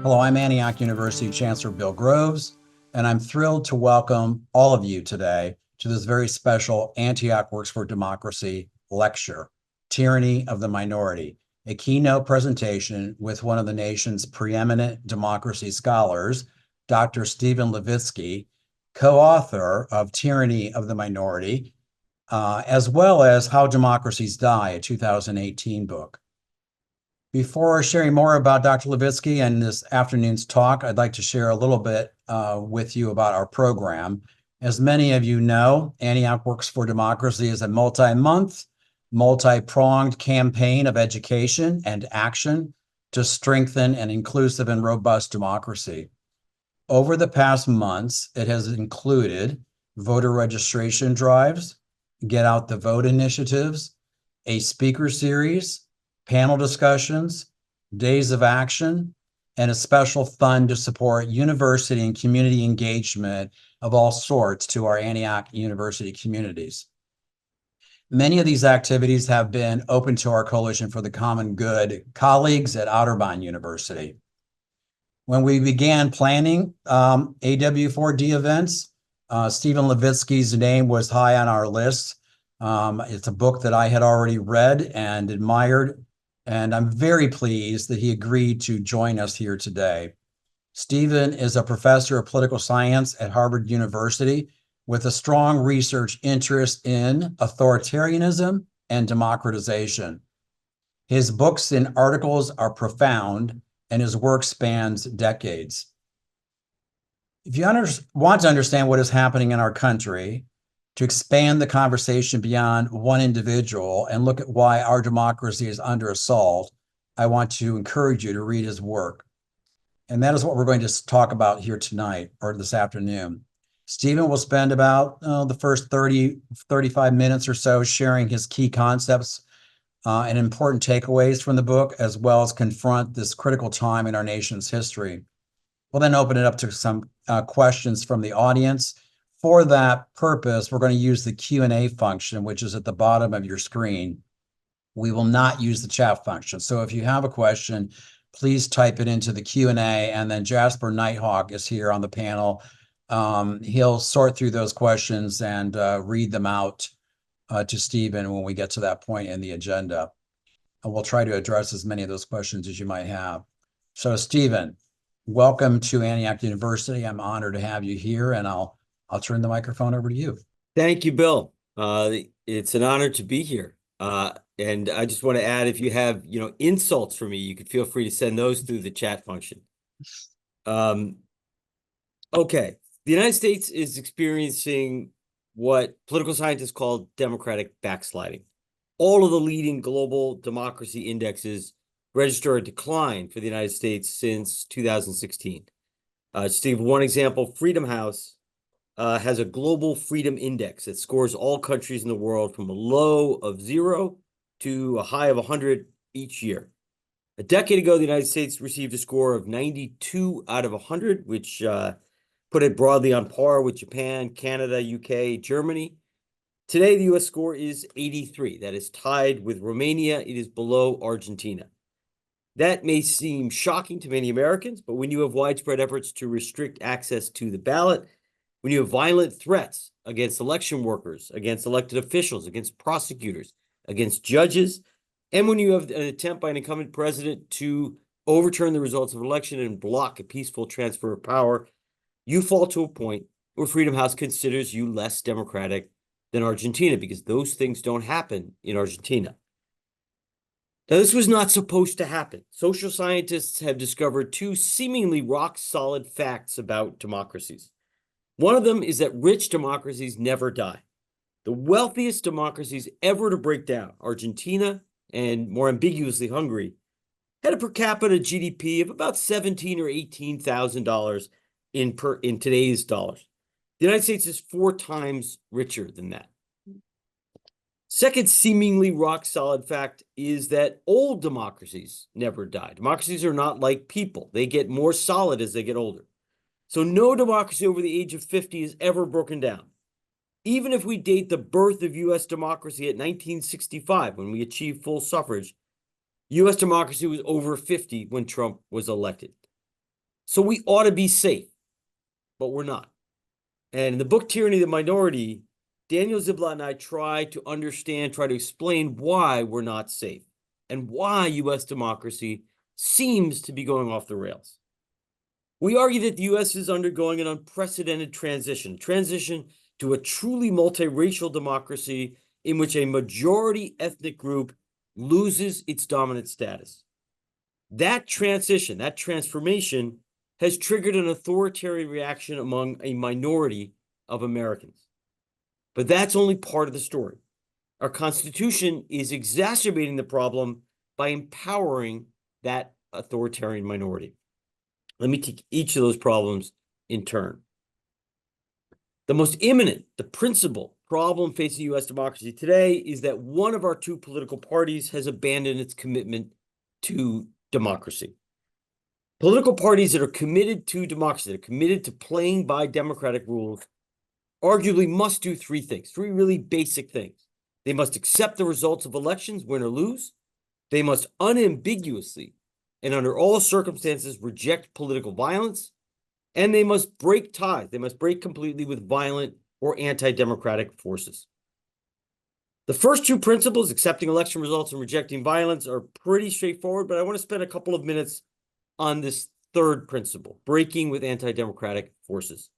Hello, I'm Antioch University Chancellor Bill Groves, and I'm thrilled to welcome all of you today to this very special Antioch Works for Democracy lecture, Tyranny of the Minority, a keynote presentation with one of the nation's preeminent democracy scholars, Dr. Stephen Levitsky, co-author of Tyranny of the Minority, as well as How Democracies Die, a 2018 book. Before sharing more about Dr. Levitsky and this afternoon's talk, I'd like to share a little bit with you about our program. As many of you know, Antioch Works for Democracy is a multi-month, multi-pronged campaign of education and action to strengthen an inclusive and robust democracy. Over the past months, it has included voter registration drives, Get Out the Vote initiatives, a speaker series, panel discussions, days of action, and a special fund to support university and community engagement of all sorts to our Antioch University communities. Many of these activities have been open to our Coalition for the Common Good colleagues at Otterbein University. When we began planning AW4D events, Stephen Levitsky's name was high on our list. It's a book that I had already read and admired, and I'm very pleased that he agreed to join us here today. Stephen is a professor of political science at Harvard University with a strong research interest in authoritarianism and democratization. His books and articles are profound, and his work spans decades. If you want to understand what is happening in our country, to expand the conversation beyond one individual and look at why our democracy is under assault, I want to encourage you to read his work. And that is what we're going to talk about here tonight or this afternoon. Stephen will spend about the first 35 minutes or so sharing his key concepts and important takeaways from the book, as well as confront this critical time in our nation's history. We'll then open it up to some questions from the audience. For that purpose, we're going to use the Q&A function, which is at the bottom of your screen. We will not use the chat function. So if you have a question, please type it into the Q&A, and then Jasper Nighthawk is here on the panel. He'll sort through those questions and read them out to Stephen when we get to that point in the agenda. And we'll try to address as many of those questions as you might have. So Stephen, welcome to Antioch University. I'm honored to have you here, and I'll turn the microphone over to you. Thank you, Bill. It's an honor to be here. And I just want to add, if you have, insults for me, you could feel free to send those through the chat function. Okay. The United States is experiencing what political scientists call democratic backsliding. All of the leading global democracy indexes register a decline for the United States since 2016. Just to give one example, Freedom House has a global freedom index that scores all countries in the world from a low of 0 to a high of 100 each year. A decade ago, the United States received a score of 92 out of 100, which put it broadly on par with Japan, Canada, UK, Germany. Today, the US score is 83. That is tied with Romania. It is below Argentina. That may seem shocking to many Americans, but when you have widespread efforts to restrict access to the ballot, when you have violent threats against election workers, against elected officials, against prosecutors, against judges, and when you have an attempt by an incumbent president to overturn the results of an election and block a peaceful transfer of power, you fall to a point where Freedom House considers you less democratic than Argentina, because those things don't happen in Argentina. Now, this was not supposed to happen. Social scientists have discovered two seemingly rock-solid facts about democracies. One of them is that rich democracies never die. The wealthiest democracies ever to break down, Argentina and more ambiguously Hungary, had a per capita GDP of about $17,000 or $18,000 in today's dollars. The United States is 4 times richer than that. Second seemingly rock-solid fact is that old democracies never die. Democracies are not like people. They get more solid as they get older. So no democracy over the age of 50 is ever broken down. Even if we date the birth of U.S. democracy at 1965, when we achieved full suffrage, U.S. democracy was over 50 when Trump was elected. So we ought to be safe, but we're not. And in the book Tyranny of the Minority, Daniel Ziblatt and I try to understand, try to explain why we're not safe and why US democracy seems to be going off the rails. We argue that the US is undergoing an unprecedented transition to a truly multiracial democracy in which a majority ethnic group loses its dominant status. That transition, that transformation, has triggered an authoritarian reaction among a minority of Americans. But that's only part of the story. Our Constitution is exacerbating the problem by empowering that authoritarian minority. Let me take each of those problems in turn. The most imminent, the principal problem facing US democracy today is that one of our two political parties has abandoned its commitment to democracy. Political parties that are committed to democracy, that are committed to playing by democratic rules, arguably must do three things, three really basic things. They must accept the results of elections, win or lose. They must unambiguously and under all circumstances reject political violence. And they must break ties. They must break completely with violent or anti-democratic forces. The first two principles, accepting election results and rejecting violence, are pretty straightforward, but I want to spend a couple of minutes on this third principle, breaking with anti-democratic forces.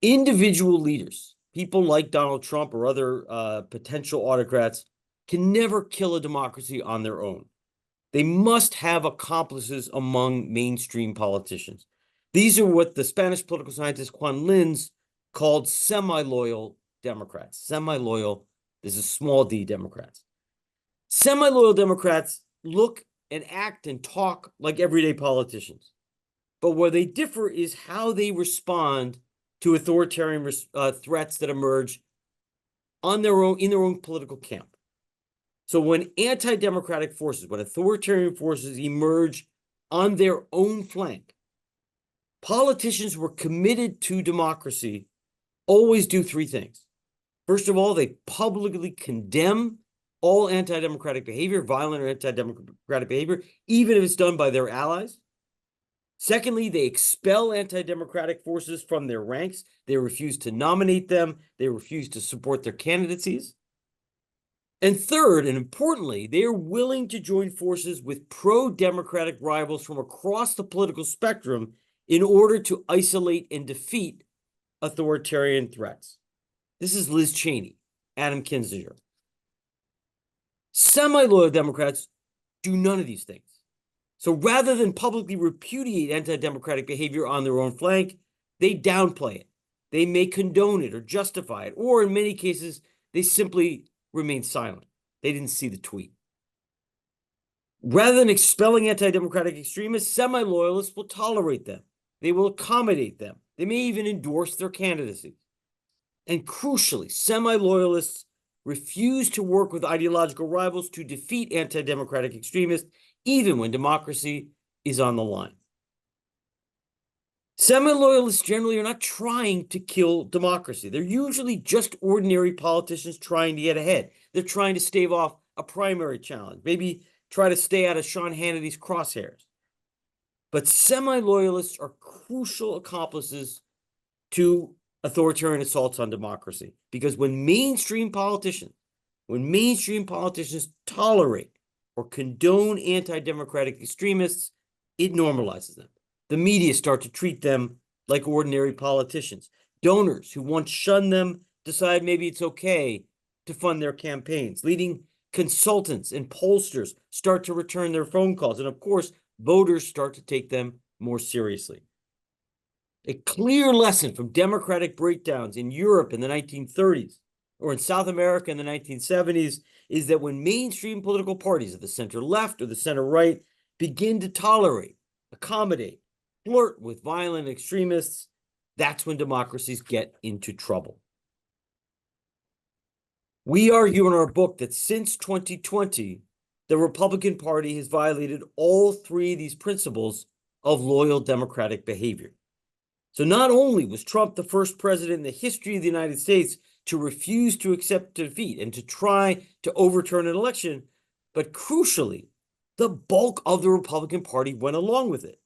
Individual leaders, people like Donald Trump or other potential autocrats, can never kill a democracy on their own. They must have accomplices among mainstream politicians. These are what the Spanish political scientist Juan Linz called semi-loyal Democrats. Semi-loyal, this is small d Democrats. Semi-loyal Democrats look and act and talk like everyday politicians. But where they differ is how they respond to authoritarian threats that emerge on their own, in their own political camp. So when anti-democratic forces, when authoritarian forces emerge on their own flank, politicians who are committed to democracy always do three things. First of all, they publicly condemn all anti-democratic behavior, violent or anti-democratic behavior, even if it's done by their allies. Secondly, they expel anti-democratic forces from their ranks. They refuse to nominate them. They refuse to support their candidacies. And third, and importantly, they are willing to join forces with pro-democratic rivals from across the political spectrum in order to isolate and defeat authoritarian threats. This is Liz Cheney, Adam Kinzinger. Semi-loyal Democrats do none of these things. So rather than publicly repudiate anti-democratic behavior on their own flank, they downplay it. They may condone it or justify it, or in many cases, they simply remain silent. They didn't see the tweet. Rather than expelling anti-democratic extremists, semi-loyalists will tolerate them. They will accommodate them. They may even endorse their candidacy. And crucially, semi-loyalists refuse to work with ideological rivals to defeat anti-democratic extremists, even when democracy is on the line. Semi-loyalists generally are not trying to kill democracy. They're usually just ordinary politicians trying to get ahead. They're trying to stave off a primary challenge, maybe try to stay out of Sean Hannity's crosshairs. But semi-loyalists are crucial accomplices to authoritarian assaults on democracy, because when mainstream politicians tolerate or condone anti-democratic extremists, it normalizes them. The media start to treat them like ordinary politicians. Donors who once shunned them decide maybe it's okay to fund their campaigns. Leading consultants and pollsters start to return their phone calls. And of course, voters start to take them more seriously. A clear lesson from democratic breakdowns in Europe in the 1930s or in South America in the 1970s is that when mainstream political parties of the center left or the center right begin to tolerate, accommodate, flirt with violent extremists, that's when democracies get into trouble. We argue in our book that since 2020, the Republican Party has violated all three of these principles of loyal democratic behavior. So not only was Trump the first president in the history of the United States to refuse to accept defeat and to try to overturn an election, but crucially, the bulk of the Republican Party went along with it.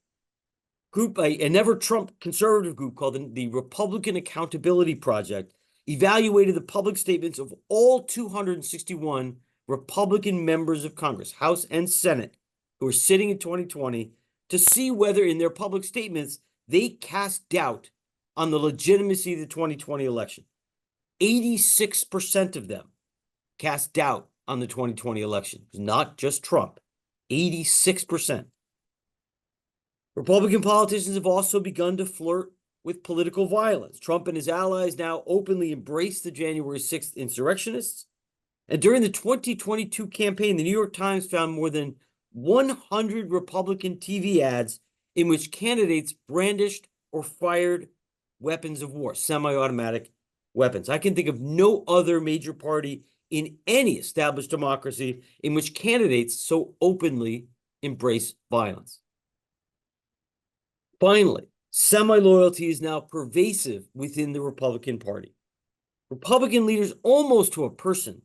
group, a Never Trump conservative group called the Republican Accountability Project, evaluated the public statements of all 261 Republican members of Congress, House and Senate, who are sitting in 2020 to see whether in their public statements they cast doubt on the legitimacy of the 2020 election. 86% of them cast doubt on the 2020 election. It's not just Trump. 86%. Republican politicians have also begun to flirt with political violence. Trump and his allies now openly embrace the January 6th insurrectionists. And during the 2022 campaign, the New York Times found more than 100 Republican TV ads in which candidates brandished or fired weapons of war, semi-automatic weapons. I can think of no other major party in any established democracy in which candidates so openly embrace violence. Finally, semi-loyalty is now pervasive within the Republican Party. Republican leaders, almost to a person,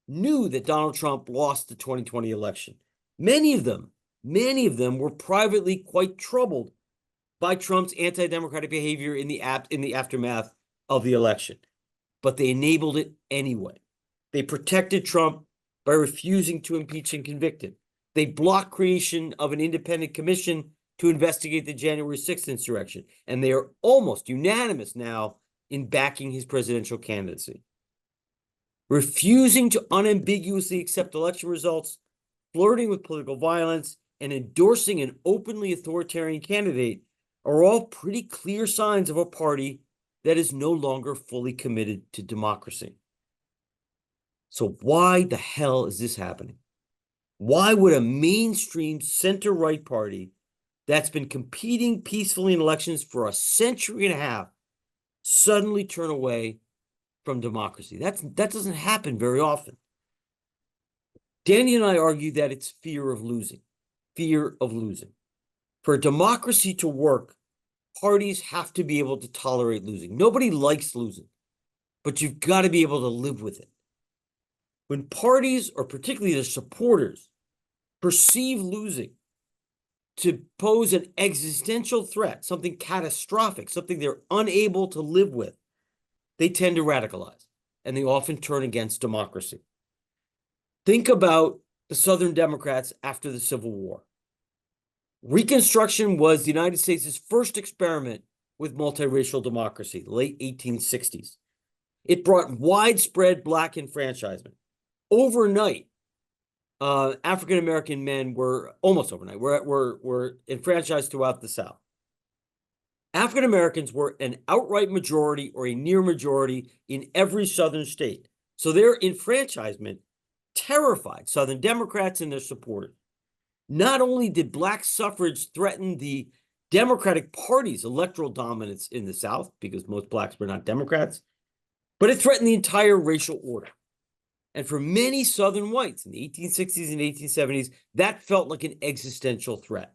knew that Donald Trump lost the 2020 election. Many of them were privately quite troubled by Trump's anti-democratic behavior in the aftermath of the election. But they enabled it anyway. They protected Trump by refusing to impeach and convict him. They blocked creation of an independent commission to investigate the January 6th insurrection. And they are almost unanimous now in backing his presidential candidacy. Refusing to unambiguously accept election results, flirting with political violence, and endorsing an openly authoritarian candidate are all pretty clear signs of a party that is no longer fully committed to democracy. So why the hell is this happening? Why would a mainstream center-right party that's been competing peacefully in elections for a century and a half suddenly turn away from democracy? That doesn't happen very often. Danny and I argue that it's fear of losing. Fear of losing. For a democracy to work, parties have to be able to tolerate losing. Nobody likes losing, but you've got to be able to live with it. When parties, or particularly their supporters, perceive losing to pose an existential threat, something catastrophic, something they're unable to live with, they tend to radicalize, and they often turn against democracy. Think about the Southern Democrats after the Civil War. Reconstruction was the United States' first experiment with multiracial democracy, the late 1860s. It brought widespread Black enfranchisement. Overnight, African-American men were, almost overnight, were enfranchised throughout the South. African-Americans were an outright majority or a near majority in every Southern state. So their enfranchisement terrified Southern Democrats and their supporters. Not only did Black suffrage threaten the Democratic Party's electoral dominance in the South, because most Blacks were not Democrats, but it threatened the entire racial order. And for many Southern whites in the 1860s and 1870s, that felt like an existential threat.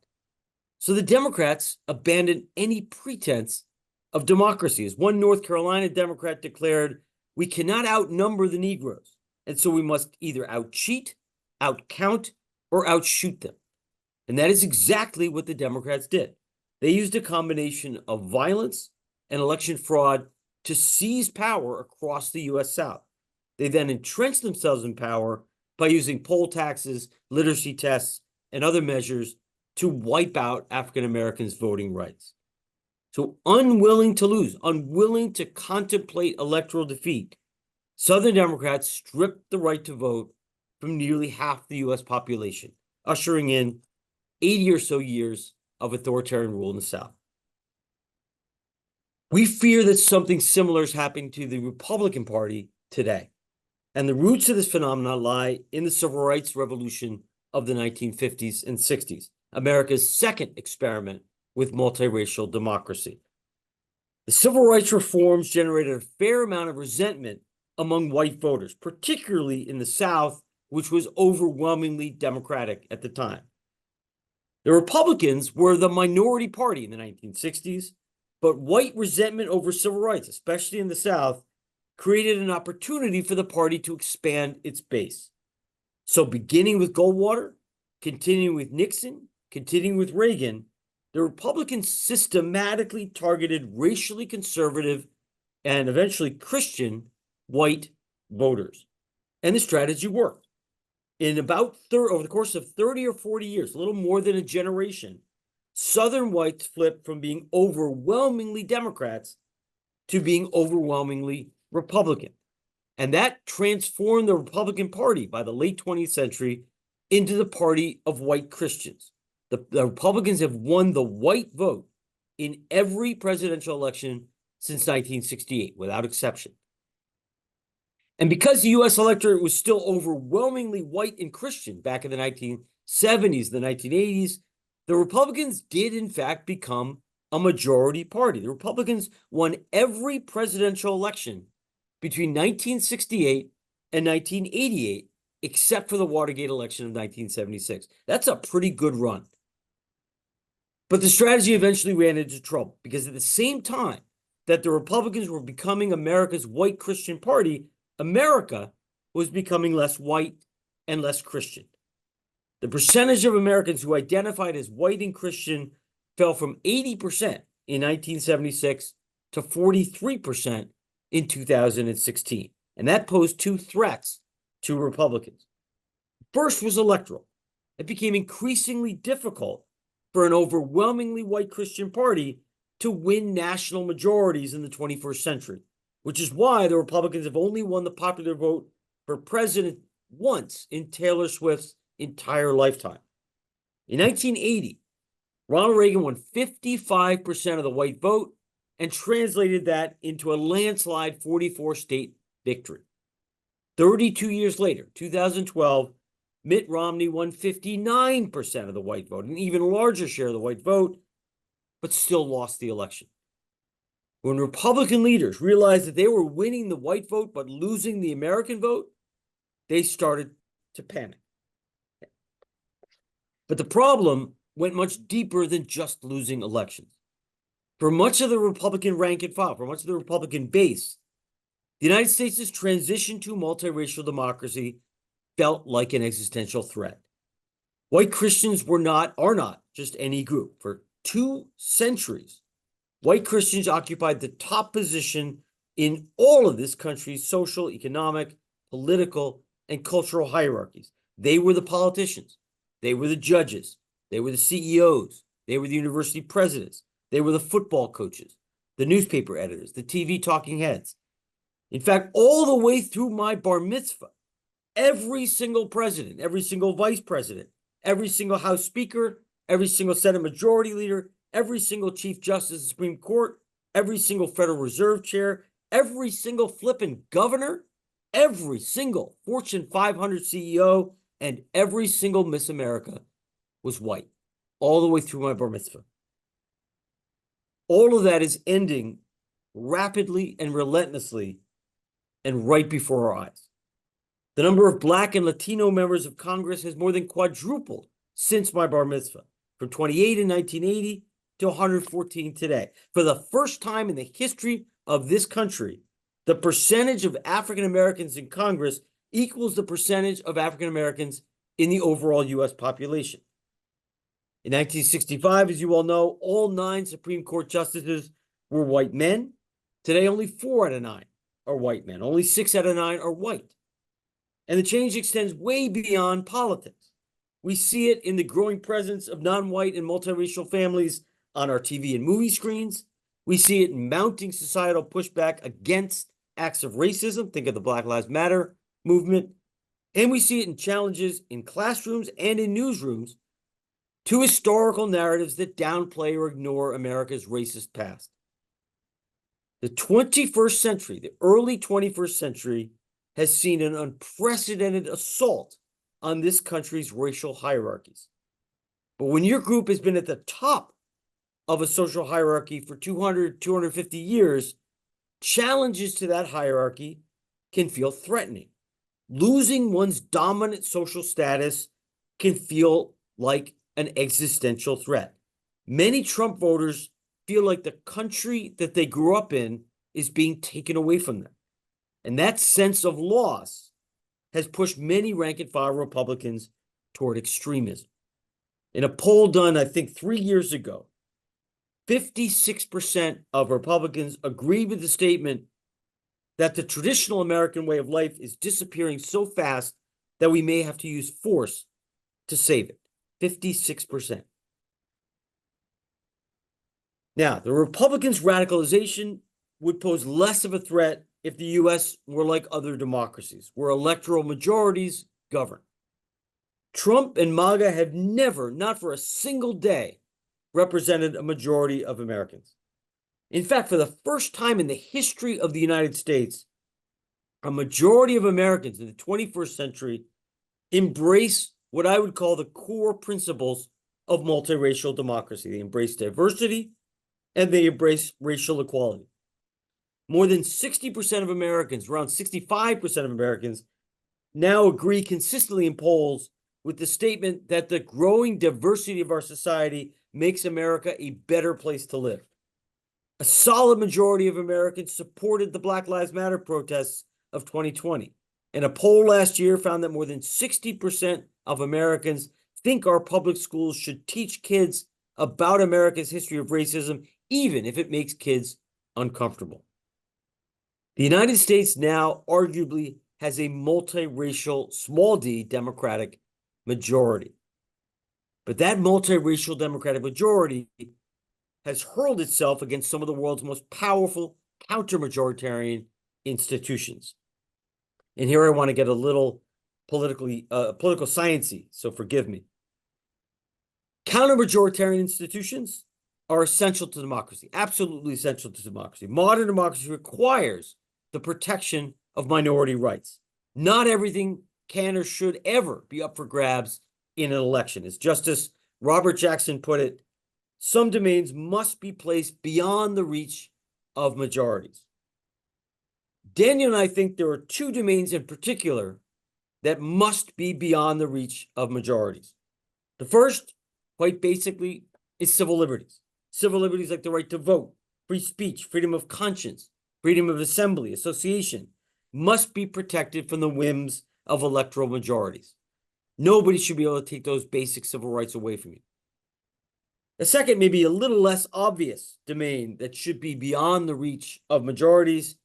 So the Democrats abandoned any pretense of democracy. As one North Carolina Democrat declared, "We cannot outnumber the Negroes, and so we must either outcheat, outcount, or outshoot them." And that is exactly what the Democrats did. They used a combination of violence and election fraud to seize power across the U.S. South. They then entrenched themselves in power by using poll taxes, literacy tests, and other measures to wipe out African Americans' voting rights. So unwilling to lose, unwilling to contemplate electoral defeat, Southern Democrats stripped the right to vote from nearly half the U.S. population, ushering in 80 or so years of authoritarian rule in the South. We fear that something similar is happening to the Republican Party today. And the roots of this phenomenon lie in the civil rights revolution of the 1950s and 60s, America's second experiment with multiracial democracy. The civil rights reforms generated a fair amount of resentment among white voters, particularly in the South, which was overwhelmingly Democratic at the time. The Republicans were the minority party in the 1960s, but white resentment over civil rights, especially in the South, created an opportunity for the party to expand its base. So beginning with Goldwater, continuing with Nixon, continuing with Reagan, the Republicans systematically targeted racially conservative and eventually Christian white voters. And the strategy worked. Over the course of 30 or 40 years, a little more than a generation, Southern whites flipped from being overwhelmingly Democrats to being overwhelmingly Republican. And that transformed the Republican Party by the late 20th century into the party of white Christians. The Republicans have won the white vote in every presidential election since 1968, without exception. And because the US electorate was still overwhelmingly white and Christian back in the 1970s, the 1980s, the Republicans did, in fact, become a majority party. The Republicans won every presidential election between 1968 and 1988, except for the Watergate election of 1976. That's a pretty good run. But the strategy eventually ran into trouble because at the same time that the Republicans were becoming America's white Christian party, America was becoming less white and less Christian. The percentage of Americans who identified as white and Christian fell from 80% in 1976 to 43% in 2016. And that posed two threats to Republicans. First was electoral. It became increasingly difficult for an overwhelmingly white Christian party to win national majorities in the 21st century, which is why the Republicans have only won the popular vote for president once in Taylor Swift's entire lifetime. In 1980, Ronald Reagan won 55% of the white vote and translated that into a landslide 44-state victory. 32 years later, 2012, Mitt Romney won 59% of the white vote, an even larger share of the white vote, but still lost the election. When Republican leaders realized that they were winning the white vote but losing the American vote, they started to panic. But the problem went much deeper than just losing elections. For much of the Republican rank and file, for much of the Republican base, the United States' transition to multiracial democracy felt like an existential threat. White Christians are not just any group. For 2 centuries, white Christians occupied the top position in all of this country's social, economic, political, and cultural hierarchies. They were the politicians. They were the judges. They were the CEOs. They were the university presidents. They were the football coaches, the newspaper editors, the TV talking heads. In fact, all the way through my bar mitzvah, every single president, every single vice president, every single House Speaker, every single Senate Majority Leader, every single Chief Justice of the Supreme Court, every single Federal Reserve Chair, every single flippin' governor, every single Fortune 500 CEO, and every single Miss America was white, all the way through my bar mitzvah. All of that is ending rapidly and relentlessly and right before our eyes. The number of Black and Latino members of Congress has more than quadrupled since my bar mitzvah, from 28 in 1980 to 114 today. For the first time in the history of this country, the percentage of African Americans in Congress equals the percentage of African Americans in the overall U.S. population. In 1965, as you all know, all 9 Supreme Court justices were white men. Today, only 4 out of 9 are white men. Only 6 out of 9 are white. And the change extends way beyond politics. We see it in the growing presence of non-white and multiracial families on our TV and movie screens. We see it in mounting societal pushback against acts of racism. Think of the Black Lives Matter movement. And we see it in challenges in classrooms and in newsrooms to historical narratives that downplay or ignore America's racist past. The 21st century, the early 21st century, has seen an unprecedented assault on this country's racial hierarchies. But when your group has been at the top of a social hierarchy for 200, 250 years, challenges to that hierarchy can feel threatening. Losing one's dominant social status can feel like an existential threat. Many Trump voters feel like the country that they grew up in is being taken away from them. And that sense of loss has pushed many rank-and-file Republicans toward extremism. In a poll done, I think, 3 years ago, 56% of Republicans agree with the statement that the traditional American way of life is disappearing so fast that we may have to use force to save it. 56%. Now, the Republicans' radicalization would pose less of a threat if the US were like other democracies, where electoral majorities govern. Trump and MAGA have never, not for a single day, represented a majority of Americans. In fact, for the first time in the history of the United States, a majority of Americans in the 21st century embrace what I would call the core principles of multiracial democracy. They embrace diversity and they embrace racial equality. More than 60% of Americans, around 65% of Americans, now agree consistently in polls with the statement that the growing diversity of our society makes America a better place to live. A solid majority of Americans supported the Black Lives Matter protests of 2020. And a poll last year found that more than 60% of Americans think our public schools should teach kids about America's history of racism, even if it makes kids uncomfortable. The United States now arguably has a multiracial, small d, Democratic majority. But that multiracial Democratic majority has hurled itself against some of the world's most powerful counter-majoritarian institutions. And here I want to get a little political science-y, so forgive me. Counter-majoritarian institutions are essential to democracy, absolutely essential to democracy. Modern democracy requires the protection of minority rights. Not everything can or should ever be up for grabs in an election. As Justice Robert Jackson put it, some domains must be placed beyond the reach of majorities. Daniel and I think there are two domains in particular that must be beyond the reach of majorities. The first, quite basically, is civil liberties. Civil liberties like the right to vote, free speech, freedom of conscience, freedom of assembly, association, must be protected from the whims of electoral majorities. Nobody should be able to take those basic civil rights away from you. The second, maybe a little less obvious domain that should be beyond the reach of majorities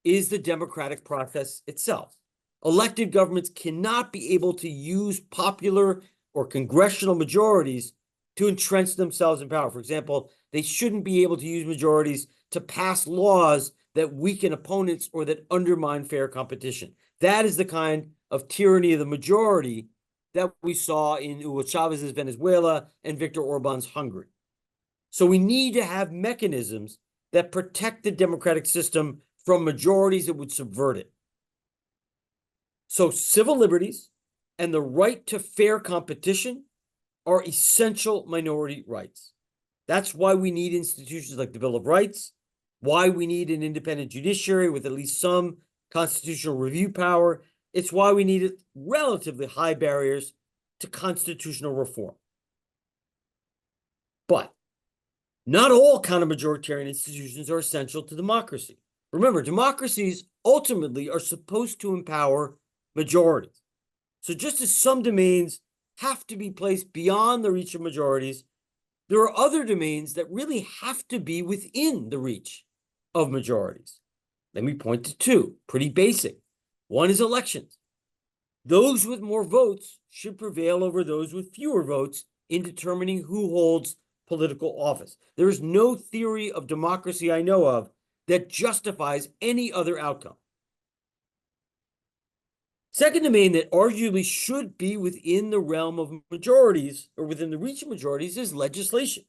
is the democratic process itself. Elected governments cannot be able to use popular or congressional majorities to entrench themselves in power. For example, they shouldn't be able to use majorities to pass laws that weaken opponents or that undermine fair competition. That is the kind of tyranny of the majority that we saw in Hugo Chávez's Venezuela and Viktor Orban's Hungary. So we need to have mechanisms that protect the democratic system from majorities that would subvert it. So civil liberties and the right to fair competition are essential minority rights. That's why we need institutions like the Bill of Rights, why we need an independent judiciary with at least some constitutional review power. It's why we need relatively high barriers to constitutional reform. But not all counter-majoritarian institutions are essential to democracy. Remember, democracies ultimately are supposed to empower majorities. So just as some domains have to be placed beyond the reach of majorities, there are other domains that really have to be within the reach of majorities. Let me point to two, pretty basic. One is elections. Those with more votes should prevail over those with fewer votes in determining who holds political office. There is no theory of democracy I know of that justifies any other outcome. Second domain that arguably should be within the realm of majorities or within the reach of majorities is legislation.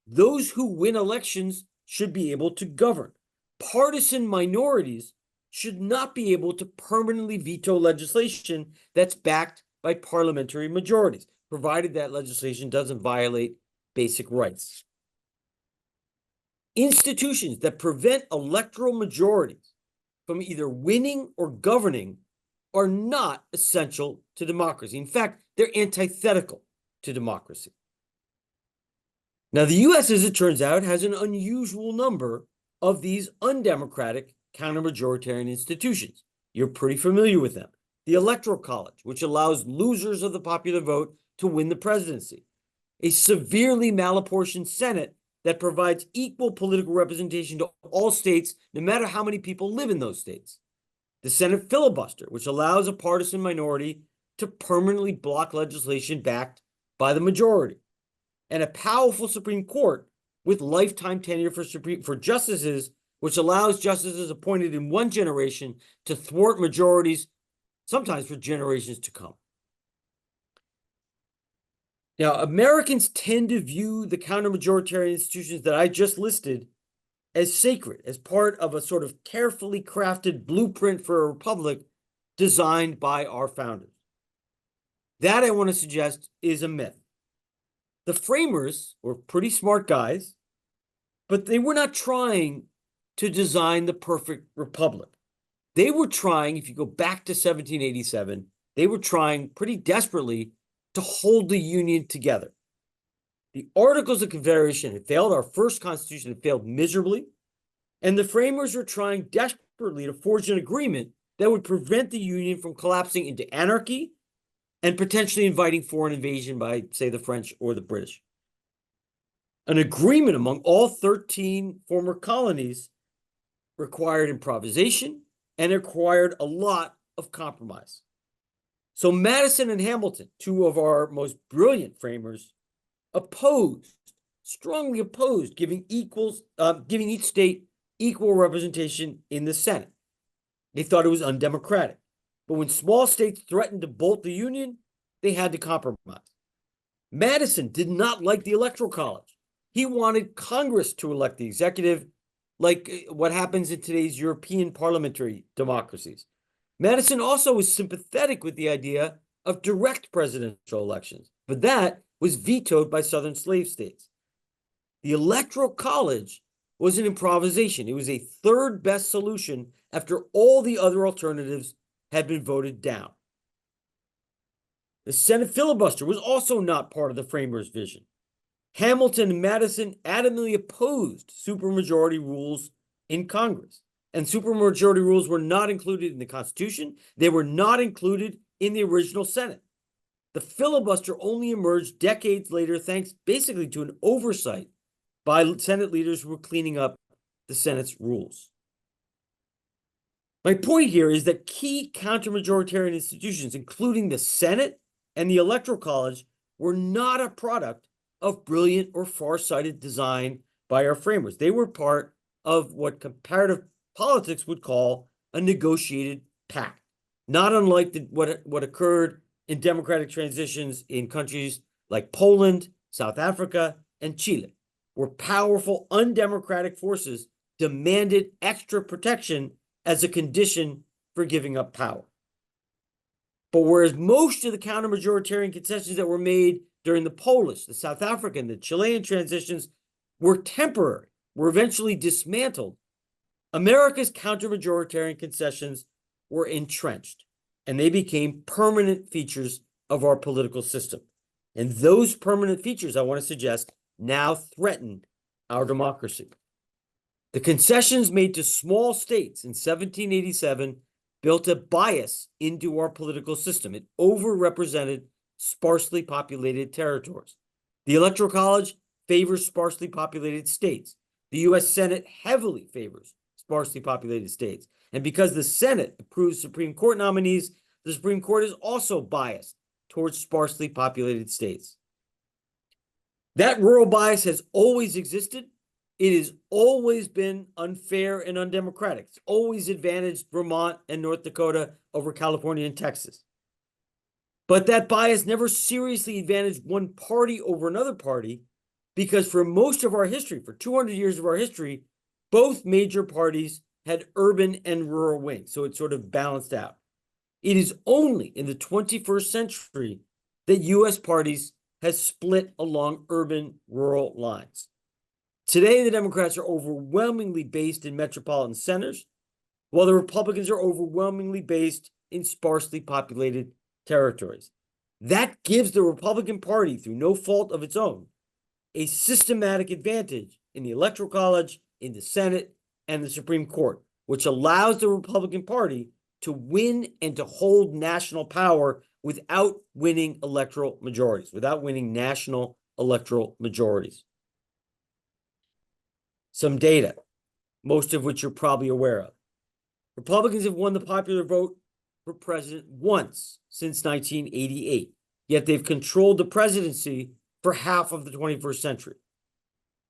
Those who win elections should be able to govern. Partisan minorities should not be able to permanently veto legislation that's backed by parliamentary majorities, provided that legislation doesn't violate basic rights. Institutions that prevent electoral majorities from either winning or governing are not essential to democracy. In fact, they're antithetical to democracy. Now, the US, as it turns out, has an unusual number of these undemocratic counter-majoritarian institutions. You're pretty familiar with them. The Electoral College, which allows losers of the popular vote to win the presidency. A severely malapportioned Senate that provides equal political representation to all states, no matter how many people live in those states. The Senate filibuster, which allows a partisan minority to permanently block legislation backed by the majority. And a powerful Supreme Court with lifetime tenure for justices, which allows justices appointed in one generation to thwart majorities, sometimes for generations to come. Now, Americans tend to view the counter-majoritarian institutions that I just listed as sacred, as part of a sort of carefully crafted blueprint for a republic designed by our founders. That, I want to suggest, is a myth. The framers were pretty smart guys, but they were not trying to design the perfect republic. They were trying, if you go back to 1787, they were trying pretty desperately to hold the Union together. The Articles of Confederation had failed. Our first Constitution had failed miserably. And the framers were trying desperately to forge an agreement that would prevent the Union from collapsing into anarchy and potentially inviting foreign invasion by, say, the French or the British. An agreement among all 13 former colonies required improvisation and it required a lot of compromise. So Madison and Hamilton, two of our most brilliant framers, strongly opposed giving each state equal representation in the Senate. They thought it was undemocratic. But when small states threatened to bolt the Union, they had to compromise. Madison did not like the Electoral College. He wanted Congress to elect the executive, like what happens in today's European parliamentary democracies. Madison also was sympathetic with the idea of direct presidential elections, but that was vetoed by Southern slave states. The Electoral College was an improvisation. It was a third best solution after all the other alternatives had been voted down. The Senate filibuster was also not part of the framers' vision. Hamilton and Madison adamantly opposed supermajority rules in Congress. And supermajority rules were not included in the Constitution. They were not included in the original Senate. The filibuster only emerged decades later, thanks basically to an oversight by Senate leaders who were cleaning up the Senate's rules. My point here is that key counter-majoritarian institutions, including the Senate and the Electoral College, were not a product of brilliant or far-sighted design by our framers. They were part of what comparative politics would call a negotiated pact, not unlike what occurred in democratic transitions in countries like Poland, South Africa, and Chile, where powerful undemocratic forces demanded extra protection as a condition for giving up power. But whereas most of the counter-majoritarian concessions that were made during the Polish, the South African, the Chilean transitions were temporary, were eventually dismantled, America's counter-majoritarian concessions were entrenched, and they became permanent features of our political system. And those permanent features, I want to suggest, now threaten our democracy. The concessions made to small states in 1787 built a bias into our political system. It overrepresented sparsely populated territories. The Electoral College favors sparsely populated states. The U.S. Senate heavily favors sparsely populated states. And because the Senate approves Supreme Court nominees, the Supreme Court is also biased towards sparsely populated states. That rural bias has always existed. It has always been unfair and undemocratic. It's always advantaged Vermont and North Dakota over California and Texas. But that bias never seriously advantaged one party over another party, because for most of our history, for 200 years of our history, both major parties had urban and rural wings, so it sort of balanced out. It is only in the 21st century that U.S. parties has split along urban-rural lines. Today, the Democrats are overwhelmingly based in metropolitan centers, while the Republicans are overwhelmingly based in sparsely populated territories. That gives the Republican Party, through no fault of its own, a systematic advantage in the Electoral College, in the Senate, and the Supreme Court, which allows the Republican Party to win and to hold national power without winning electoral majorities, without winning national electoral majorities. some data, most of which you're probably aware of. Republicans have won the popular vote for president once since 1988, yet they've controlled the presidency for half of the 21st century.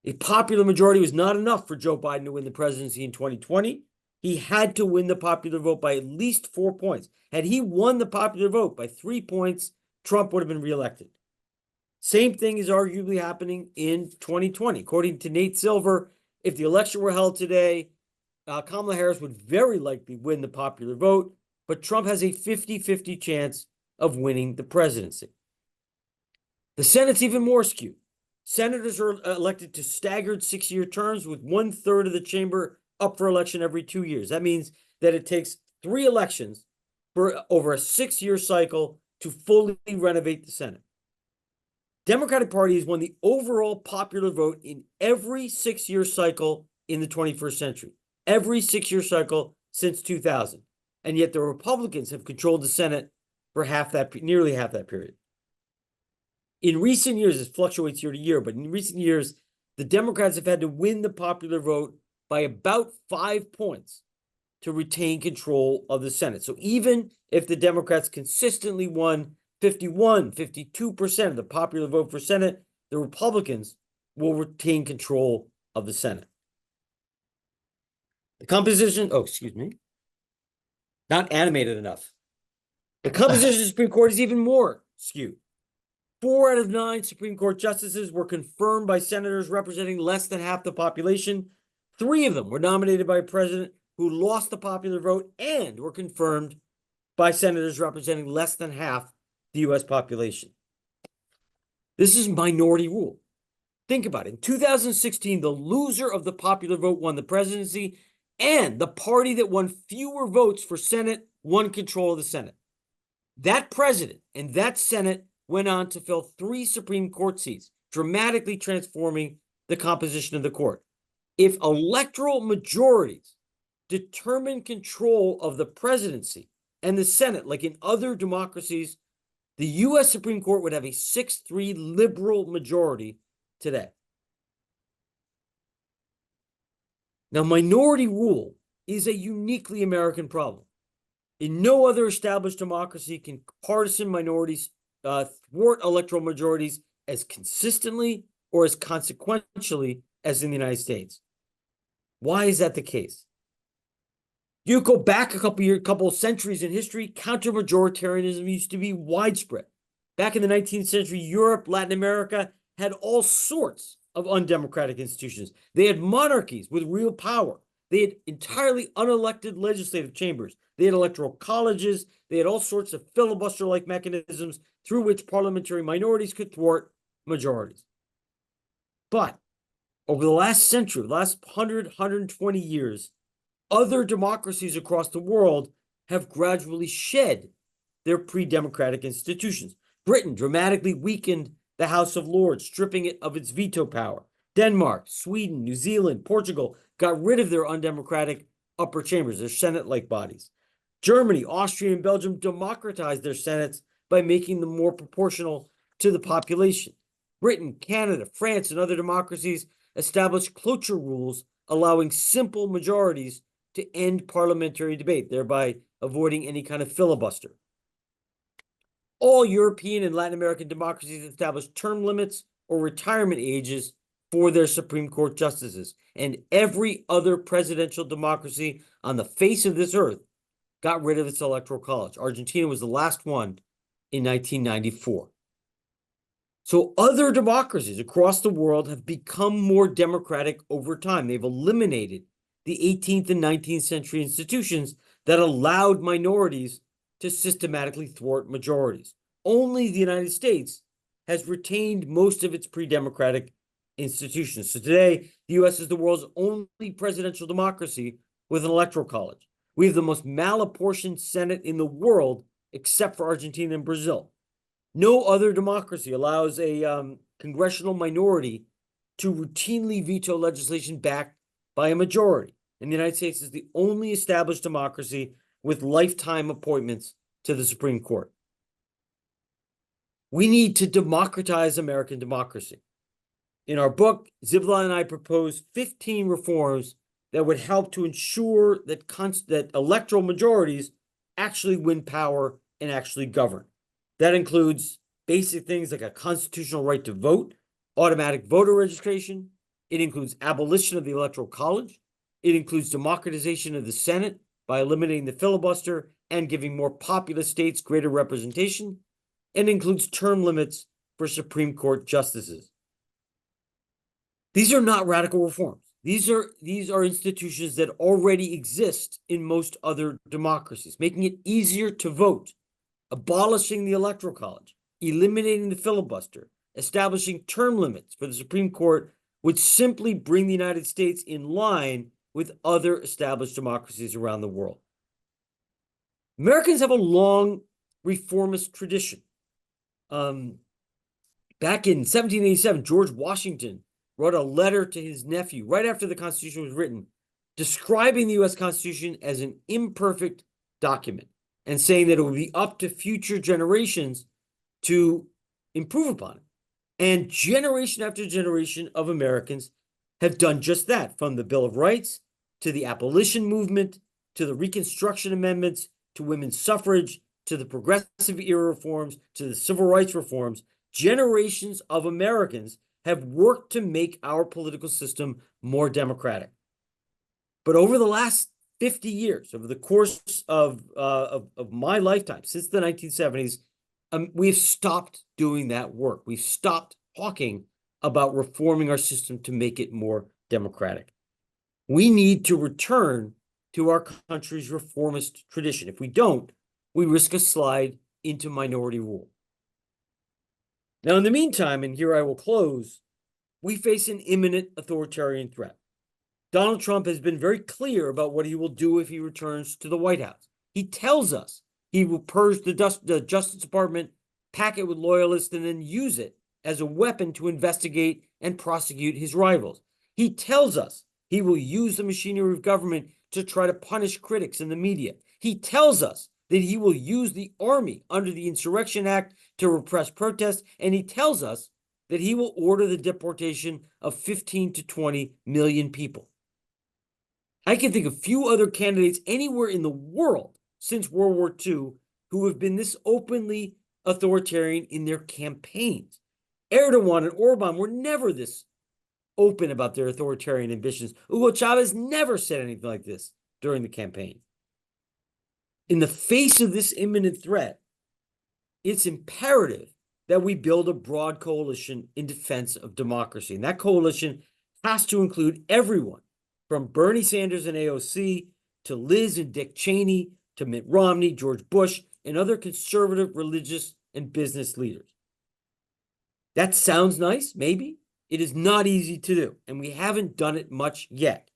A popular majority was not enough for Joe Biden to win the presidency in 2020. He had to win the popular vote by at least 4 points. Had he won the popular vote by 3 points, Trump would have been reelected. Same thing is arguably happening in 2020. According to Nate Silver, if the election were held today, Kamala Harris would very likely win the popular vote, but Trump has a 50-50 chance of winning the presidency. The Senate's even more skewed. Senators are elected to staggered 6-year terms with 1/3 of the chamber up for election every 2 years. That means that it takes 3 elections for over a 6-year cycle to fully renovate the Senate. Democratic Party has won the overall popular vote in every 6-year cycle in the 21st century. Every 6-year cycle since 2000. And yet the Republicans have controlled the Senate for nearly half that period. In recent years, it fluctuates year to year, but in recent years, the Democrats have had to win the popular vote by about 5 points to retain control of the Senate. So even if the Democrats consistently won 51, 52% of the popular vote for Senate, the Republicans will retain control of the Senate. The composition, not animated enough. The composition of the Supreme Court is even more skewed. 4 out of 9 Supreme Court justices were confirmed by senators representing less than half the population. 3 of them were nominated by a president who lost the popular vote and were confirmed by senators representing less than half the U.S. population. This is minority rule. Think about it. In 2016, the loser of the popular vote won the presidency, and the party that won fewer votes for Senate won control of the Senate. That president and that Senate went on to fill 3 Supreme Court seats, dramatically transforming the composition of the court. If electoral majorities determine control of the presidency and the Senate, like in other democracies, the U.S. Supreme Court would have a 6-3 liberal majority today. Now, minority rule is a uniquely American problem. In no other established democracy can partisan minorities thwart electoral majorities as consistently or as consequentially as in the United States. Why is that the case? You go back a couple of centuries in history, counter-majoritarianism used to be widespread. Back in the 19th century, Europe, Latin America had all sorts of undemocratic institutions. They had monarchies with real power. They had entirely unelected legislative chambers. They had electoral colleges. They had all sorts of filibuster-like mechanisms through which parliamentary minorities could thwart majorities. But over the last century, the last 120 years, other democracies across the world have gradually shed their pre-democratic institutions. Britain dramatically weakened the House of Lords, stripping it of its veto power. Denmark, Sweden, New Zealand, Portugal got rid of their undemocratic upper chambers, their Senate-like bodies. Germany, Austria, and Belgium democratized their Senates by making them more proportional to the population. Britain, Canada, France, and other democracies established cloture rules allowing simple majorities to end parliamentary debate, thereby avoiding any kind of filibuster. All European and Latin American democracies established term limits or retirement ages for their Supreme Court justices, and every other presidential democracy on the face of this earth got rid of its electoral college. Argentina was the last one in 1994. So other democracies across the world have become more democratic over time. They've eliminated the 18th and 19th century institutions that allowed minorities to systematically thwart majorities. Only the United States has retained most of its pre-democratic institutions. So today, the U.S. is the world's only presidential democracy with an electoral college. We have the most malapportioned Senate in the world, except for Argentina and Brazil. No other democracy allows a congressional minority to routinely veto legislation backed by a majority. And the United States is the only established democracy with lifetime appointments to the Supreme Court. We need to democratize American democracy. In our book, Ziblatt and I propose 15 reforms that would help to ensure that electoral majorities actually win power and actually govern. That includes basic things like a constitutional right to vote, automatic voter registration. It includes abolition of the Electoral College. It includes democratization of the Senate by eliminating the filibuster and giving more populous states greater representation. And includes term limits for Supreme Court justices. These are not radical reforms. These are institutions that already exist in most other democracies, making it easier to vote, abolishing the Electoral College, eliminating the filibuster, establishing term limits for the Supreme Court would simply bring the United States in line with other established democracies around the world. Americans have a long reformist tradition. Back in 1787, George Washington wrote a letter to his nephew right after the Constitution was written, describing the U.S. Constitution as an imperfect document and saying that it would be up to future generations to improve upon it. And generation after generation of Americans have done just that, from the Bill of Rights to the abolition movement, to the Reconstruction Amendments, to women's suffrage, to the progressive era reforms, to the civil rights reforms. Generations of Americans have worked to make our political system more democratic. But over the last 50 years, over the course of my lifetime, since the 1970s, we've stopped doing that work. We've stopped talking about reforming our system to make it more democratic. We need to return to our country's reformist tradition. If we don't, we risk a slide into minority rule. Now, in the meantime, and here I will close, we face an imminent authoritarian threat. Donald Trump has been very clear about what he will do if he returns to the White House. He tells us he will purge the Justice Department, pack it with loyalists, and then use it as a weapon to investigate and prosecute his rivals. He tells us he will use the machinery of government to try to punish critics in the media. He tells us that he will use the army under the Insurrection Act to repress protests, and he tells us that he will order the deportation of 15 to 20 million people. I can think of few other candidates anywhere in the world since World War II who have been this openly authoritarian in their campaigns. Erdogan and Orban were never this open about their authoritarian ambitions. Hugo Chavez never said anything like this during the campaign. In the face of this imminent threat, it's imperative that we build a broad coalition in defense of democracy. And that coalition has to include everyone, from Bernie Sanders and AOC to Liz and Dick Cheney to Mitt Romney, George Bush, and other conservative religious and business leaders. That sounds nice, maybe. It is not easy to do, and we haven't done it much yet.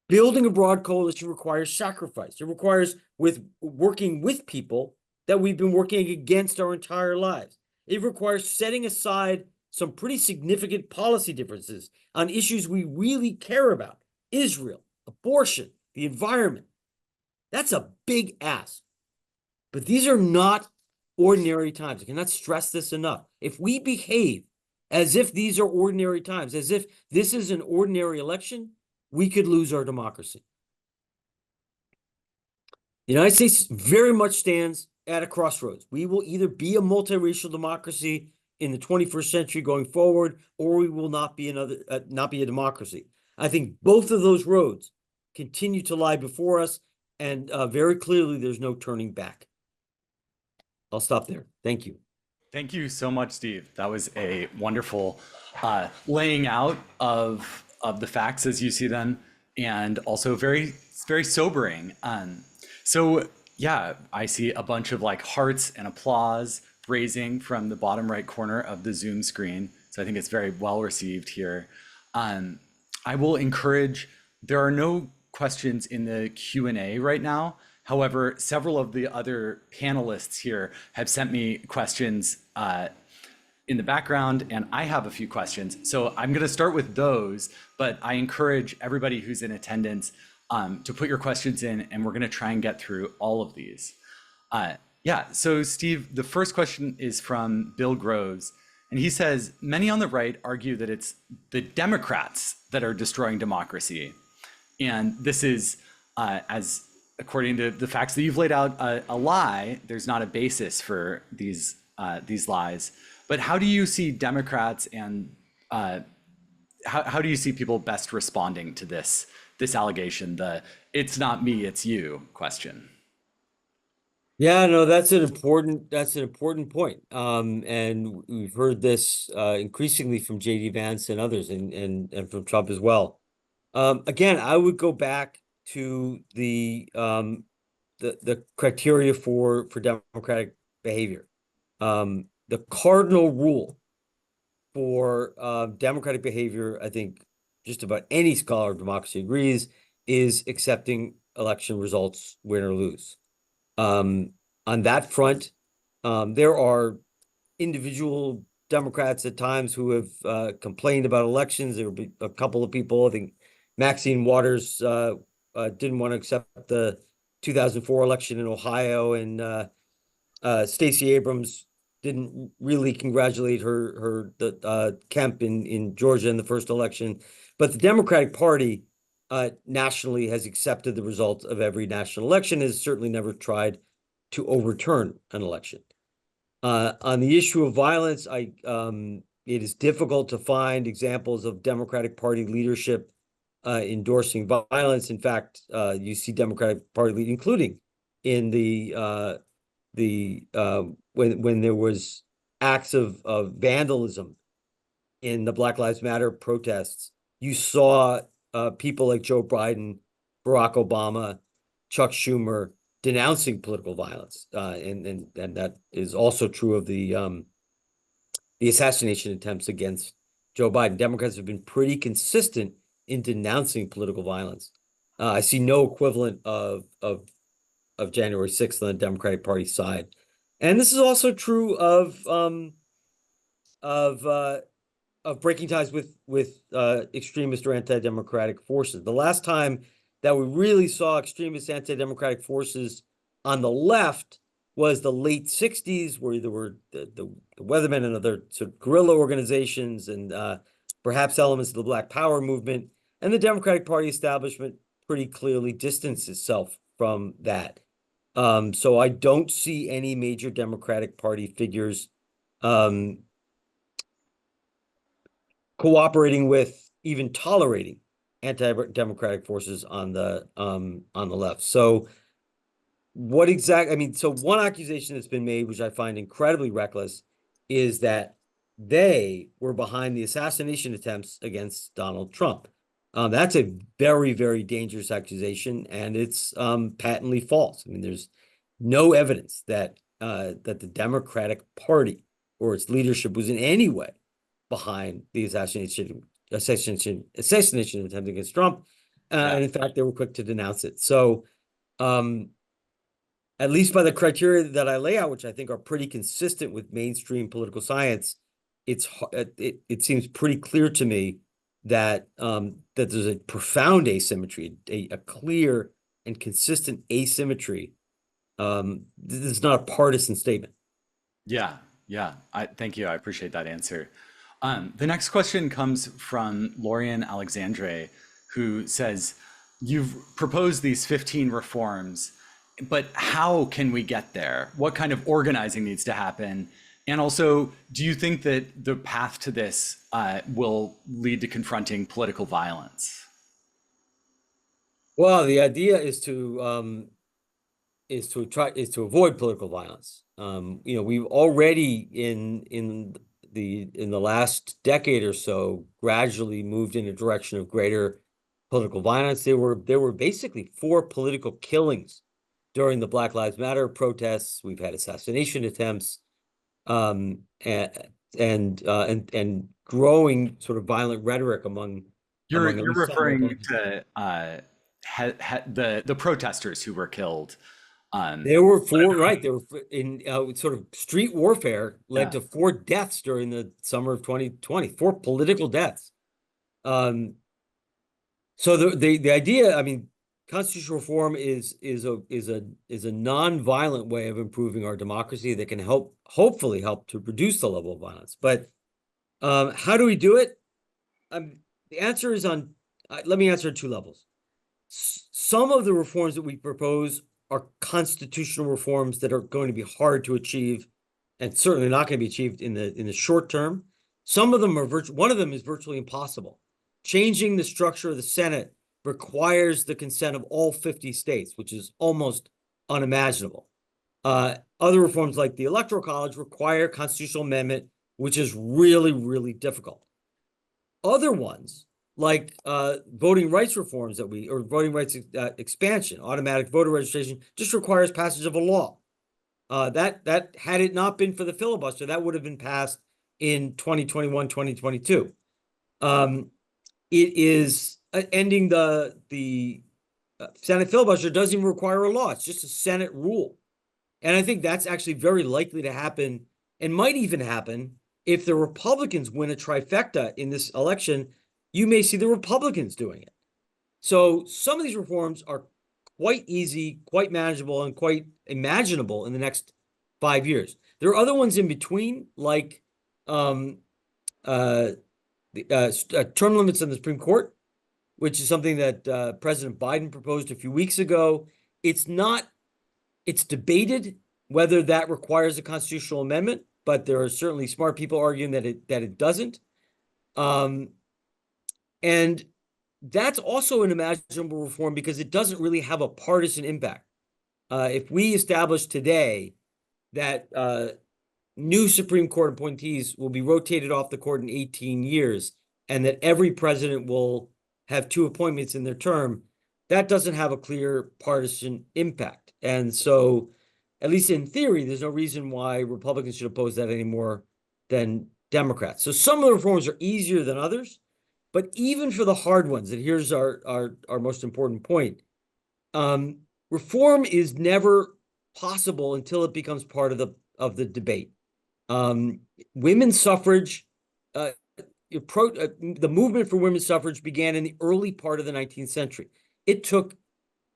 Building a broad coalition requires sacrifice. It requires working with people that we've been working against our entire lives. It requires setting aside some pretty significant policy differences on issues we really care about: Israel, abortion, the environment. That's a big ask. But these are not ordinary times. I cannot stress this enough. If we behave as if these are ordinary times, as if this is an ordinary election, we could lose our democracy. The United States very much stands at a crossroads. We will either be a multiracial democracy in the 21st century going forward, or we will not be a democracy. I think both of those roads continue to lie before us, and very clearly there's no turning back. I'll stop there. Thank you. Thank you so much, Steve. That was a wonderful laying out of the facts as you see them, and also very, very sobering. So yeah, I see a bunch of like hearts and applause raising from the bottom right corner of the Zoom screen. So I think it's very well received here. I will encourage, there are no questions in the Q&A right now. However, several of the other panelists here have sent me questions in the background, and I have a few questions. So I'm going to start with those, but I encourage everybody who's in attendance to put your questions in, and we're going to try and get through all of these. Yeah, so Steve, the first question is from Bill Groves, And he says, many on the right argue that it's the Democrats that are destroying democracy. And this is, as according to the facts that you've laid out, a lie. There's not a basis for these lies. But how do you see Democrats and how do you see people best responding to this allegation, the "it's not me, it's you" question? Yeah, no, that's an important point. And we've heard this increasingly from JD Vance and others, and from Trump as well. Again, I would go back to the criteria for democratic behavior. The cardinal rule for democratic behavior, I think just about any scholar of democracy agrees, is accepting election results, win or lose. On that front, there are individual Democrats at times who have complained about elections. There will be a couple of people, I think Maxine Waters didn't want to accept the 2004 election in Ohio, and Stacey Abrams didn't really congratulate the Kemp in Georgia in the first election. But the Democratic Party nationally has accepted the results of every national election, has certainly never tried to overturn an election. On the issue of violence, it is difficult to find examples of Democratic Party leadership endorsing violence. In fact, you see Democratic Party, including in when there was acts of vandalism in the Black Lives Matter protests, you saw people like Joe Biden, Barack Obama, Chuck Schumer denouncing political violence, and that is also true of the assassination attempts against Joe Biden. Democrats have been pretty consistent in denouncing political violence. I see no equivalent of January 6th on the Democratic Party side, and this is also true of breaking ties with extremist or anti-democratic forces. The last time that we really saw extremist anti-democratic forces on the left was the late 60s, where there were the Weathermen and other sort of guerrilla organizations, and perhaps elements of the Black Power movement. And the Democratic Party establishment pretty clearly distanced itself from that. So I don't see any major Democratic Party figures cooperating with, even tolerating, anti-democratic forces on the left. So what exactly, I mean, so one accusation that's been made, which I find incredibly reckless, is that they were behind the assassination attempts against Donald Trump. That's a very, very dangerous accusation, and it's patently false. I mean, there's no evidence that the Democratic Party or its leadership was in any way behind the assassination attempt against Trump, and in fact, they were quick to denounce it. So, at least by the criteria that I lay out, which I think are pretty consistent with mainstream political science, it seems pretty clear to me that that there's a profound asymmetry, a clear and consistent asymmetry. This is not a partisan statement. Yeah. Thank you. I appreciate that answer. The next question comes from Lorian Alexandre, who says, you've proposed these 15 reforms, but how can we get there? What kind of organizing needs to happen? And also, do you think that the path to this will lead to confronting political violence? Well, the idea is to avoid political violence. We've already in the last decade or so gradually moved in a direction of greater political violence. There were basically 4 political killings during the Black Lives Matter protests. We've had assassination attempts, and growing sort of violent rhetoric among. You're referring to the protesters who were killed. There were 4, right? There were in sort of street warfare led to 4 deaths during the summer of 2020, 4 political deaths. So the idea, I mean, constitutional reform is a non-violent way of improving our democracy that can hopefully help to reduce the level of violence. But how do we do it? The answer is on. Let me answer at two levels. Some of the reforms that we propose are constitutional reforms that are going to be hard to achieve, and certainly not going to be achieved in the short term. Some of them are one of them is virtually impossible. Changing the structure of the Senate requires the consent of all 50 states, which is almost unimaginable. Other reforms like the Electoral College require constitutional amendment, which is really, really difficult. Other ones, like voting rights reforms or voting rights expansion, automatic voter registration, just requires passage of a law. That had it not been for the filibuster, that would have been passed in 2021, 2022. It is ending the Senate filibuster doesn't even require a law. It's just a Senate rule. And I think that's actually very likely to happen and might even happen if the Republicans win a trifecta in this election. You may see the Republicans doing it. So some of these reforms are quite easy, quite manageable, and quite imaginable in the next 5 years. There are other ones in between, like term limits on the Supreme Court, which is something that President Biden proposed a few weeks ago. It's debated whether that requires a constitutional amendment, but there are certainly smart people arguing that it doesn't. And that's also an imaginable reform because it doesn't really have a partisan impact. If we establish today that new Supreme Court appointees will be rotated off the court in 18 years, and that every president will have 2 appointments in their term, that doesn't have a clear partisan impact. And so, at least in theory, there's no reason why Republicans should oppose that any more than Democrats. So some of the reforms are easier than others, but even for the hard ones, and here's our most important point, reform is never possible until it becomes part of the debate. Women's suffrage, the movement for women's suffrage began in the early part of the 19th century. It took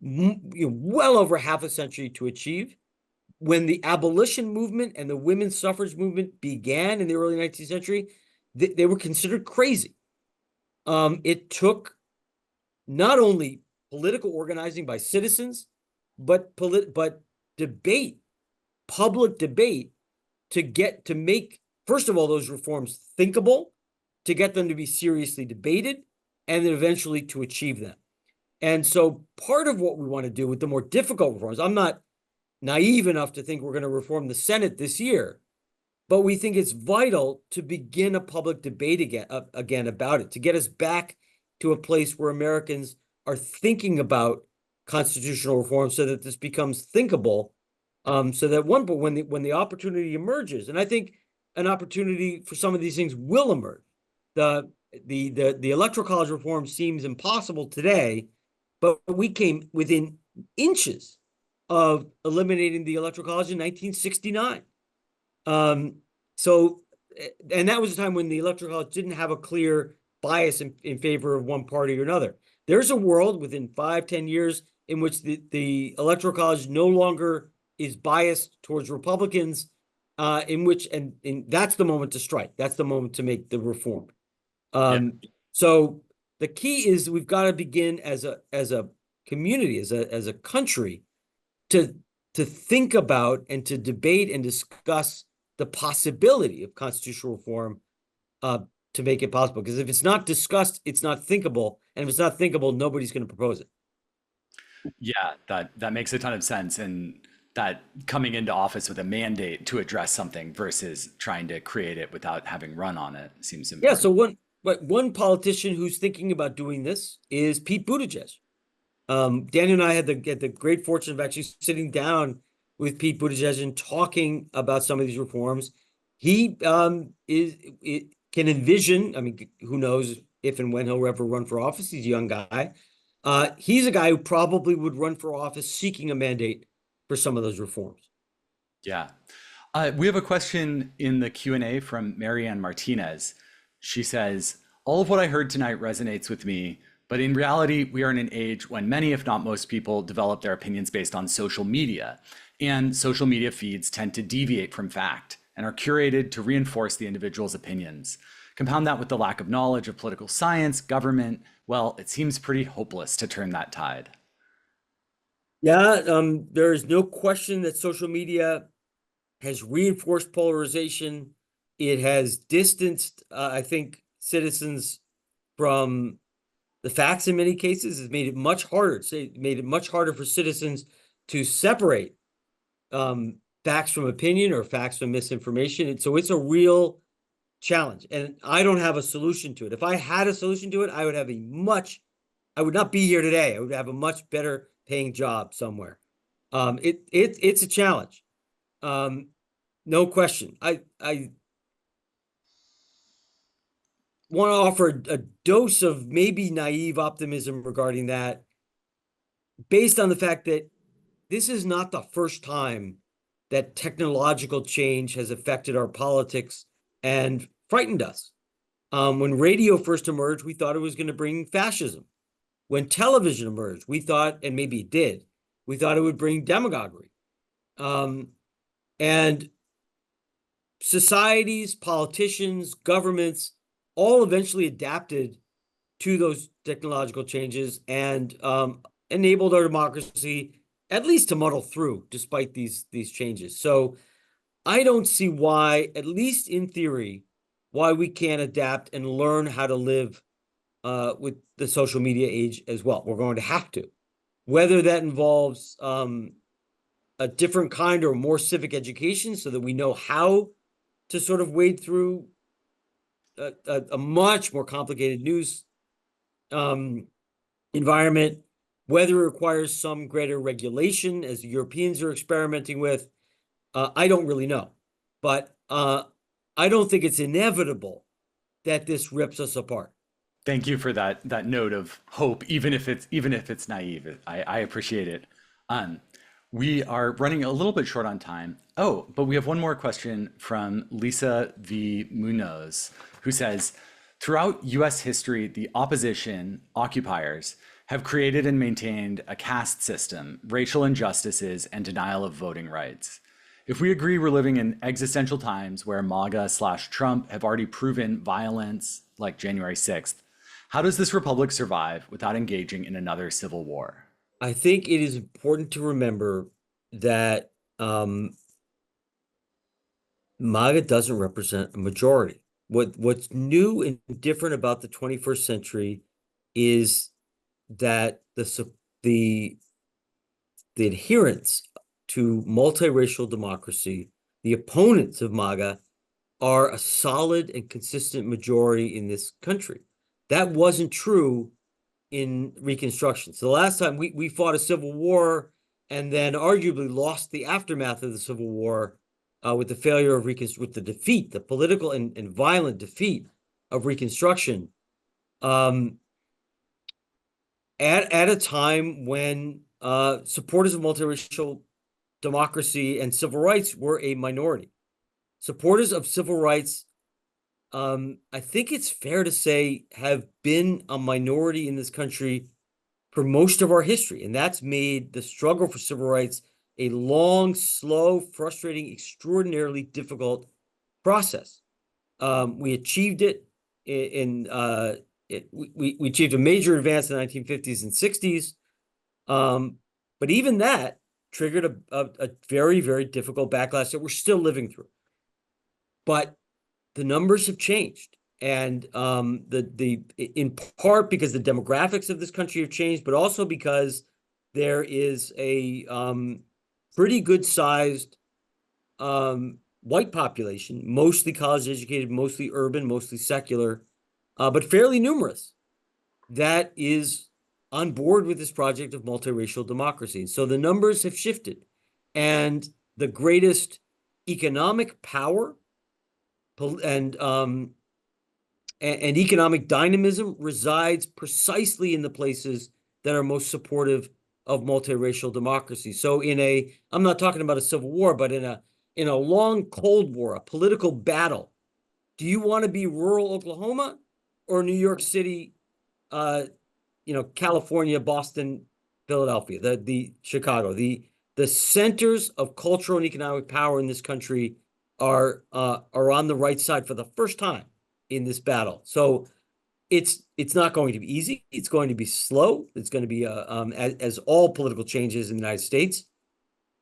well over half a century to achieve. When the abolition movement and the women's suffrage movement began in the early 19th century, they were considered crazy. It took not only political organizing by citizens, but debate, public debate, to make, first of all, those reforms thinkable, to get them to be seriously debated, and then eventually to achieve them. And so part of what we want to do with the more difficult reforms, I'm not naive enough to think we're going to reform the Senate this year, but we think it's vital to begin a public debate again about it, to get us back to a place where Americans are thinking about constitutional reform so that this becomes thinkable, so that when the opportunity emerges, and I think an opportunity for some of these things will emerge. The Electoral College reform seems impossible today, but we came within inches of eliminating the Electoral College in 1969. And that was a time when the Electoral College didn't have a clear bias in favor of one party or another. There's a world within 5-10 years in which the Electoral College no longer is biased towards Republicans, and that's the moment to strike. That's the moment to make the reform. So the key is we've got to begin as a community, as a country, to think about and to debate and discuss the possibility of constitutional reform to make it possible. Because if it's not discussed, it's not thinkable. And if it's not thinkable, nobody's going to propose it. Yeah, that makes a ton of sense. And that coming into office with a mandate to address something versus trying to create it without having run on it seems important. Yeah, so one politician who's thinking about doing this is Pete Buttigieg. Daniel and I had the great fortune of actually sitting down with Pete Buttigieg and talking about some of these reforms. He can envision, I mean, who knows if and when he'll ever run for office. He's a young guy. He's a guy who probably would run for office seeking a mandate for some of those reforms. Yeah. We have a question in the Q&A from Marianne Martinez. She says, all of what I heard tonight resonates with me, But in reality, we are in an age when many, if not most people, develop their opinions based on social media. And social media feeds tend to deviate from fact and are curated to reinforce the individual's opinions. Compound that with the lack of knowledge of political science, government, well, it seems pretty hopeless to turn that tide. Yeah, there is no question that social media has reinforced polarization. It has distanced, I think, citizens from the facts in many cases. It's made it much harder. Made it much harder for citizens to separate facts from opinion or facts from misinformation. And so it's a real challenge. And I don't have a solution to it. If I had a solution to it, I would have I would not be here today. I would have a much better paying job somewhere. It's a challenge. No question. I want to offer a dose of maybe naive optimism regarding that, based on the fact that this is not the first time that technological change has affected our politics and frightened us. When radio first emerged, we thought it was going to bring fascism. When television emerged, we thought, and maybe it did, we thought it would bring demagoguery. And societies, politicians, governments, all eventually adapted to those technological changes and enabled our democracy at least to muddle through despite these changes. So I don't see why, at least in theory, why we can't adapt and learn how to live with the social media age as well. We're going to have to, whether that involves a different kind or more civic education so that we know how to sort of wade through a much more complicated news environment, whether it requires some greater regulation as the Europeans are experimenting with. I don't really know, but I don't think it's inevitable that this rips us apart. Thank you for that note of hope, even if it's naive. I appreciate it. We are running a little bit short on time. Oh, but we have one more question from Lisa V. Munoz, who says, throughout US history, the opposition, occupiers, have created and maintained a caste system, racial injustices, and denial of voting rights. If we agree we're living in existential times where MAGA/Trump have already proven violence, like January 6th, how does this republic survive without engaging in another civil war? I think it is important to remember that MAGA doesn't represent a majority. What's new and different about the 21st century is that the adherents to multiracial democracy, the opponents of MAGA, are a solid and consistent majority in this country. That wasn't true in Reconstruction. So the last time we fought a civil war and then arguably lost the aftermath of the Civil War with the failure of with the defeat, the political and violent defeat of Reconstruction, at a time when supporters of multiracial democracy and civil rights were a minority. Supporters of civil rights, I think it's fair to say, have been a minority in this country for most of our history. And that's made the struggle for civil rights a long, slow, frustrating, extraordinarily difficult process. We achieved it we achieved a major advance in the 1950s and 60s. But even that triggered a very, very difficult backlash that we're still living through. But the numbers have changed, and in part because the demographics of this country have changed, but also because there is a pretty good sized white population, mostly college educated, mostly urban, mostly secular, but fairly numerous, that is on board with this project of multiracial democracy. So the numbers have shifted, and the greatest economic power and economic dynamism resides precisely in the places that are most supportive of multiracial democracy. So I'm not talking about a civil war, but in a long Cold War, a political battle, do you want to be rural Oklahoma or New York City, California, Boston, Philadelphia, the Chicago, the centers of cultural and economic power in this country are on the right side for the first time in this battle. So it's not going to be easy. It's going to be slow. It's going to be as all political changes in the United States.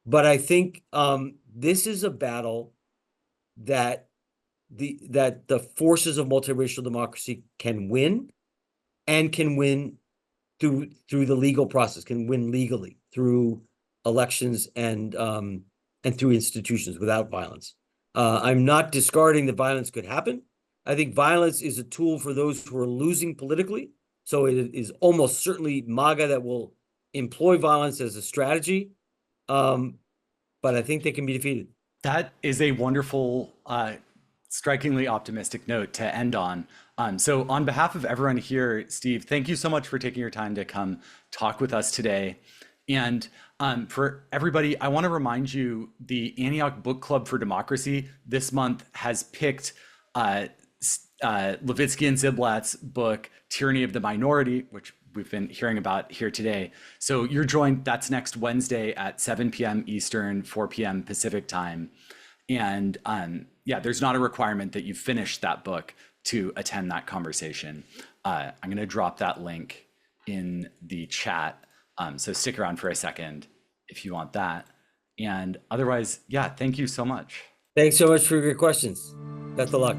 But I think this is a battle that the forces of multiracial democracy can win, and can win through the legal process, can win legally through elections and through institutions without violence. I'm not discarding that violence could happen. I think violence is a tool for those who are losing politically. So it is almost certainly MAGA that will employ violence as a strategy. But I think they can be defeated. That is a wonderful, strikingly optimistic note to end on. So on behalf of everyone here, Steve, thank you so much for taking your time to come talk with us today. And for everybody, I want to remind you, the Antioch Book Club for Democracy this month has picked Levitsky and Ziblatt's book, Tyranny of the Minority, which we've been hearing about here today. So you're joined, that's next Wednesday at 7 p.m. Eastern, 4 p.m. Pacific time. And yeah, there's not a requirement that you finish that book to attend that conversation. I'm going to drop that link in the chat. So stick around for a second if you want that. And otherwise, yeah, thank you so much. Thanks so much for your questions. Best of luck.